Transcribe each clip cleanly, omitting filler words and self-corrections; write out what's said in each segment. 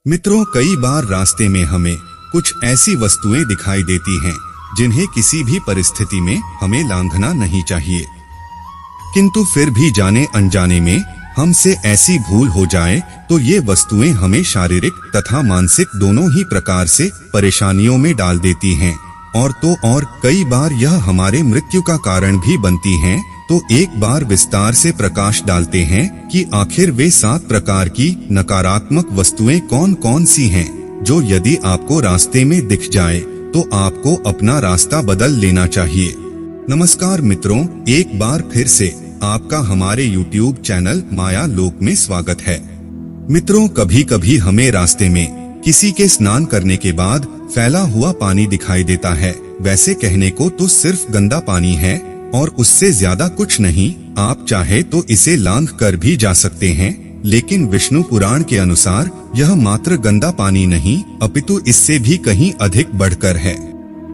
मित्रों, कई बार रास्ते में हमें कुछ ऐसी वस्तुएं दिखाई देती हैं जिन्हें किसी भी परिस्थिति में हमें लांघना नहीं चाहिए, किंतु फिर भी जाने अनजाने में हमसे ऐसी भूल हो जाए तो ये वस्तुएं हमें शारीरिक तथा मानसिक दोनों ही प्रकार से परेशानियों में डाल देती हैं और कई बार यह हमारे मृत्यु का कारण भी बनती हैं। तो एक बार विस्तार से प्रकाश डालते हैं कि आखिर वे 7 प्रकार की नकारात्मक वस्तुएं कौन कौन सी हैं, जो यदि आपको रास्ते में दिख जाए तो आपको अपना रास्ता बदल लेना चाहिए। नमस्कार मित्रों, एक बार फिर से आपका हमारे YouTube चैनल माया लोक में स्वागत है। मित्रों, कभी कभी हमें रास्ते में किसी के स्नान करने के बाद फैला हुआ पानी दिखाई देता है। वैसे कहने को तो सिर्फ गंदा पानी है और उससे ज्यादा कुछ नहीं। आप चाहे तो इसे लांघ कर भी जा सकते हैं, लेकिन विष्णु पुराण के अनुसार यह मात्र गंदा पानी नहीं अपितु इससे भी कहीं अधिक बढ़कर है।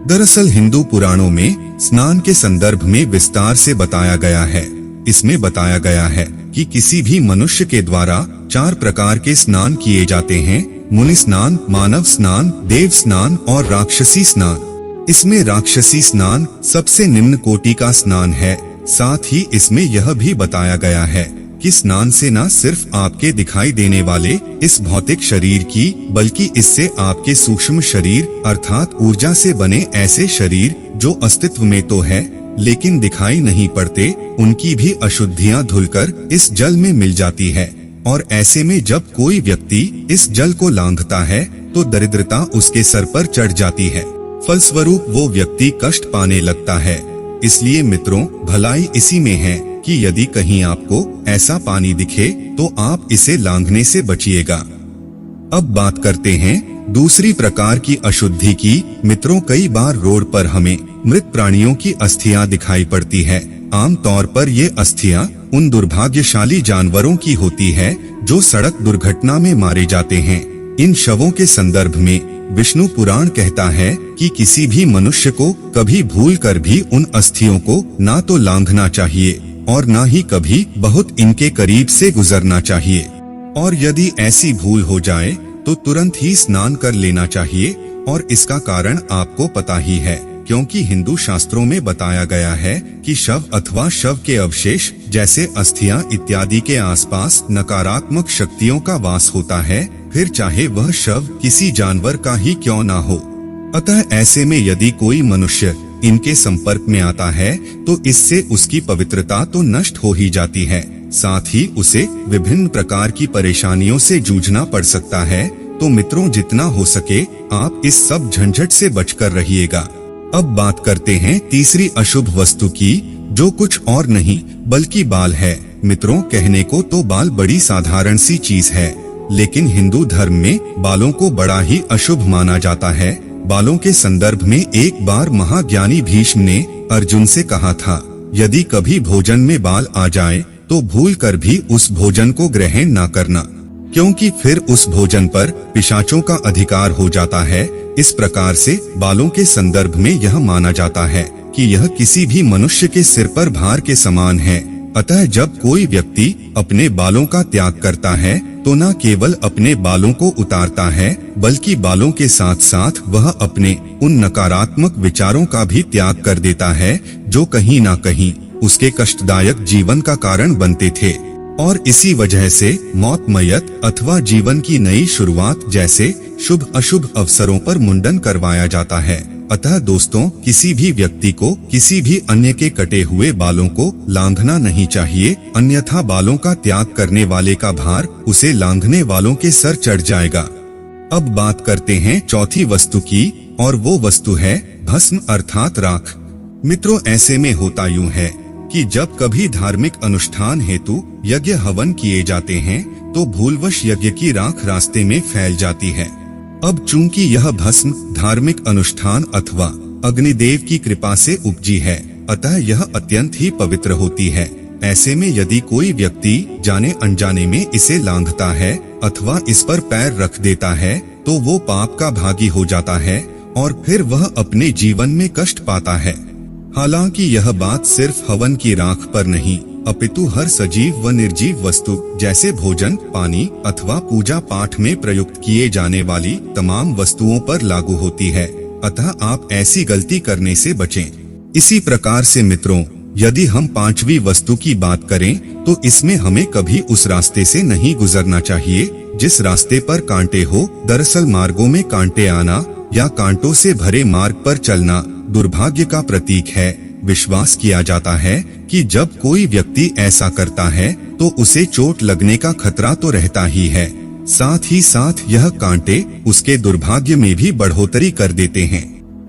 दरअसल हिंदू पुराणों में स्नान के संदर्भ में विस्तार से बताया गया है। इसमें बताया गया है कि किसी भी मनुष्य के द्वारा 4 प्रकार के स्नान किए जाते हैं: मुनि स्नान, मानव स्नान, देव स्नान और राक्षसी स्नान। इसमें राक्षसी स्नान सबसे निम्न कोटि का स्नान है। साथ ही इसमें यह भी बताया गया है कि स्नान से न सिर्फ आपके दिखाई देने वाले इस भौतिक शरीर की, बल्कि इससे आपके सूक्ष्म शरीर अर्थात ऊर्जा से बने ऐसे शरीर जो अस्तित्व में तो है लेकिन दिखाई नहीं पड़ते, उनकी भी अशुद्धियां धुलकर इस जल में मिल जाती है। और ऐसे में जब कोई व्यक्ति इस जल को लांघता है तो दरिद्रता उसके सर पर चढ़ जाती है। फलस्वरूप वो व्यक्ति कष्ट पाने लगता है। इसलिए मित्रों, भलाई इसी में है कि यदि कहीं आपको ऐसा पानी दिखे तो आप इसे लांघने से बचिएगा। अब बात करते हैं दूसरी प्रकार की अशुद्धि की। मित्रों, कई बार रोड पर हमें मृत प्राणियों की अस्थियां दिखाई पड़ती है। आमतौर पर ये अस्थियां उन दुर्भाग्यशाली जानवरों की होती है जो सड़क दुर्घटना में मारे जाते हैं। इन शवों के संदर्भ में विष्णु पुराण कहता है कि किसी भी मनुष्य को कभी भूल कर भी उन अस्थियों को ना तो लांघना चाहिए और ना ही कभी बहुत इनके करीब से गुजरना चाहिए। और यदि ऐसी भूल हो जाए तो तुरंत ही स्नान कर लेना चाहिए। और इसका कारण आपको पता ही है, क्योंकि हिंदू शास्त्रों में बताया गया है कि शव अथवा शव के अवशेष जैसे अस्थियां इत्यादि के आसपास नकारात्मक शक्तियों का वास होता है, फिर चाहे वह शव किसी जानवर का ही क्यों ना हो। अतः ऐसे में यदि कोई मनुष्य इनके संपर्क में आता है तो इससे उसकी पवित्रता तो नष्ट हो ही जाती है, साथ ही उसे विभिन्न प्रकार की परेशानियों से जूझना पड़ सकता है। तो मित्रों, जितना हो सके आप इस सब झंझट से बचकर रहिएगा। अब बात करते हैं तीसरी अशुभ वस्तु की, जो कुछ और नहीं बल्कि बाल है। मित्रों, कहने को तो बाल बड़ी साधारण सी चीज है, लेकिन हिंदू धर्म में बालों को बड़ा ही अशुभ माना जाता है। बालों के संदर्भ में एक बार महाज्ञानी भीष्म ने अर्जुन से कहा था, यदि कभी भोजन में बाल आ जाए तो भूल कर भी उस भोजन को ग्रहण न करना, क्योंकि फिर उस भोजन पर पिशाचों का अधिकार हो जाता है। इस प्रकार से बालों के संदर्भ में यह माना जाता है कि यह किसी भी मनुष्य के सिर पर भार के समान है। अतः जब कोई व्यक्ति अपने बालों का त्याग करता है तो न केवल अपने बालों को उतारता है, बल्कि बालों के साथ साथ वह अपने उन नकारात्मक विचारों का भी त्याग कर देता है जो कहीं न कहीं उसके कष्टदायक जीवन का कारण बनते थे। और इसी वजह से मौत, मयत अथवा जीवन की नई शुरुआत जैसे शुभ अशुभ अवसरों पर मुंडन करवाया जाता है। अतः दोस्तों, किसी भी व्यक्ति को किसी भी अन्य के कटे हुए बालों को लांघना नहीं चाहिए, अन्यथा बालों का त्याग करने वाले का भार उसे लांघने वालों के सर चढ़ जाएगा। अब बात करते हैं चौथी वस्तु की, और वो वस्तु है भस्म अर्थात राख। मित्रों, ऐसे में होता यूं है कि जब कभी धार्मिक अनुष्ठान हेतु यज्ञ हवन किए जाते हैं तो भूलवश यज्ञ की राख रास्ते में फैल जाती है। अब चूंकि यह भस्म धार्मिक अनुष्ठान अथवा अग्निदेव की कृपा से उपजी है, अतः यह अत्यंत ही पवित्र होती है। ऐसे में यदि कोई व्यक्ति जाने अनजाने में इसे लांघता है अथवा इस पर पैर रख देता है तो वो पाप का भागी हो जाता है और फिर वह अपने जीवन में कष्ट पाता है। हालांकि यह बात सिर्फ हवन की राख पर नहीं अपितु हर सजीव व निर्जीव वस्तु जैसे भोजन, पानी अथवा पूजा पाठ में प्रयुक्त किए जाने वाली तमाम वस्तुओं पर लागू होती है। अतः आप ऐसी गलती करने से बचें। इसी प्रकार से मित्रों, यदि हम पांचवी वस्तु की बात करें तो इसमें हमें कभी उस रास्ते से नहीं गुजरना चाहिए जिस रास्ते पर कांटे हो। दरअसल मार्गों में कांटे आना या कांटों से भरे मार्ग पर चलना दुर्भाग्य का प्रतीक है। विश्वास किया जाता है कि जब कोई व्यक्ति ऐसा करता है तो उसे चोट लगने का खतरा तो रहता ही है, साथ ही साथ यह कांटे उसके दुर्भाग्य में भी बढ़ोतरी कर देते हैं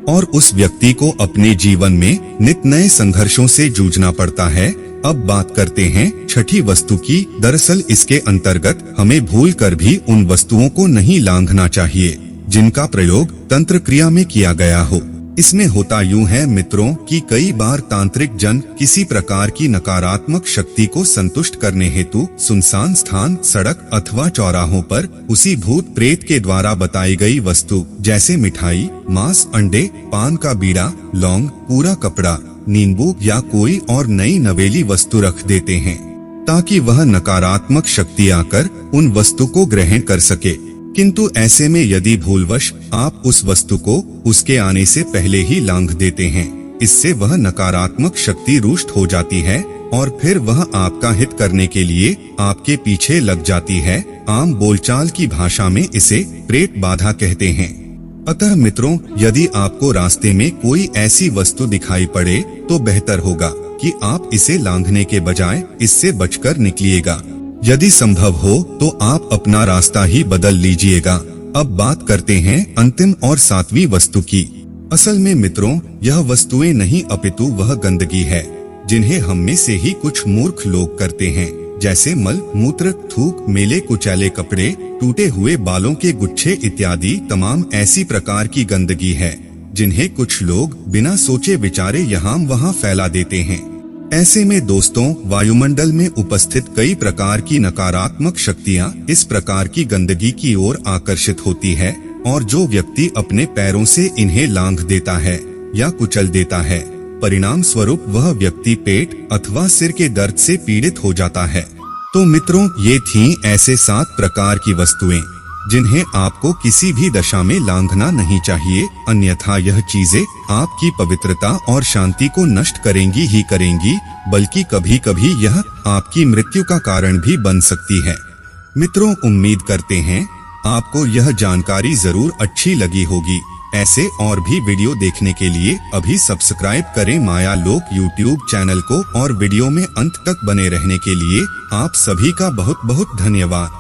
और उस व्यक्ति को अपने जीवन में नित नए संघर्षों से जूझना पड़ता है। अब बात करते हैं छठी वस्तु की। दरअसल इसके अंतर्गत हमें भूल कर भी उन वस्तुओं को नहीं लांघना चाहिए जिनका प्रयोग तंत्र क्रिया में किया गया हो। इसमें होता यूं है मित्रों कि कई बार तांत्रिक जन किसी प्रकार की नकारात्मक शक्ति को संतुष्ट करने हेतु सुनसान स्थान, सड़क अथवा चौराहों पर उसी भूत प्रेत के द्वारा बताई गई वस्तु जैसे मिठाई, मांस, अंडे, पान का बीड़ा, लौंग, पूरा कपड़ा, नींबू या कोई और नई नवेली वस्तु रख देते हैं ताकि वह नकारात्मक शक्ति आकर उन वस्तु को ग्रहण कर सके। किंतु ऐसे में यदि भूलवश आप उस वस्तु को उसके आने से पहले ही लांघ देते हैं, इससे वह नकारात्मक शक्ति रुष्ट हो जाती है और फिर वह आपका हित करने के लिए आपके पीछे लग जाती है। आम बोलचाल की भाषा में इसे प्रेत बाधा कहते हैं। अतः मित्रों, यदि आपको रास्ते में कोई ऐसी वस्तु दिखाई पड़े तो बेहतर होगा कि आप इसे लांघने के बजाय इससे बचकर निकलिएगा। यदि संभव हो तो आप अपना रास्ता ही बदल लीजिएगा। अब बात करते हैं अंतिम और सातवीं वस्तु की। असल में मित्रों, यह वस्तुएं नहीं अपितु वह गंदगी है जिन्हें हम में से ही कुछ मूर्ख लोग करते हैं, जैसे मल मूत्र, थूक, मेले कुचैले कपड़े, टूटे हुए बालों के गुच्छे इत्यादि तमाम ऐसी प्रकार की गंदगी है जिन्हें कुछ लोग बिना सोचे विचारे यहाँ वहाँ फैला देते हैं। ऐसे में दोस्तों, वायुमंडल में उपस्थित कई प्रकार की नकारात्मक शक्तियां इस प्रकार की गंदगी की ओर आकर्षित होती है और जो व्यक्ति अपने पैरों से इन्हें लांघ देता है या कुचल देता है, परिणाम स्वरूप वह व्यक्ति पेट अथवा सिर के दर्द से पीड़ित हो जाता है। तो मित्रों, ये थीं ऐसे 7 प्रकार की वस्तुएं जिन्हें आपको किसी भी दशा में लांघना नहीं चाहिए, अन्यथा यह चीजें आपकी पवित्रता और शांति को नष्ट करेंगी ही करेंगी, बल्कि कभी कभी यह आपकी मृत्यु का कारण भी बन सकती है। मित्रों, उम्मीद करते हैं आपको यह जानकारी जरूर अच्छी लगी होगी। ऐसे और भी वीडियो देखने के लिए अभी सब्सक्राइब करें माया लोक यूट्यूब चैनल को और वीडियो में अंत तक बने रहने के लिए आप सभी का बहुत बहुत धन्यवाद।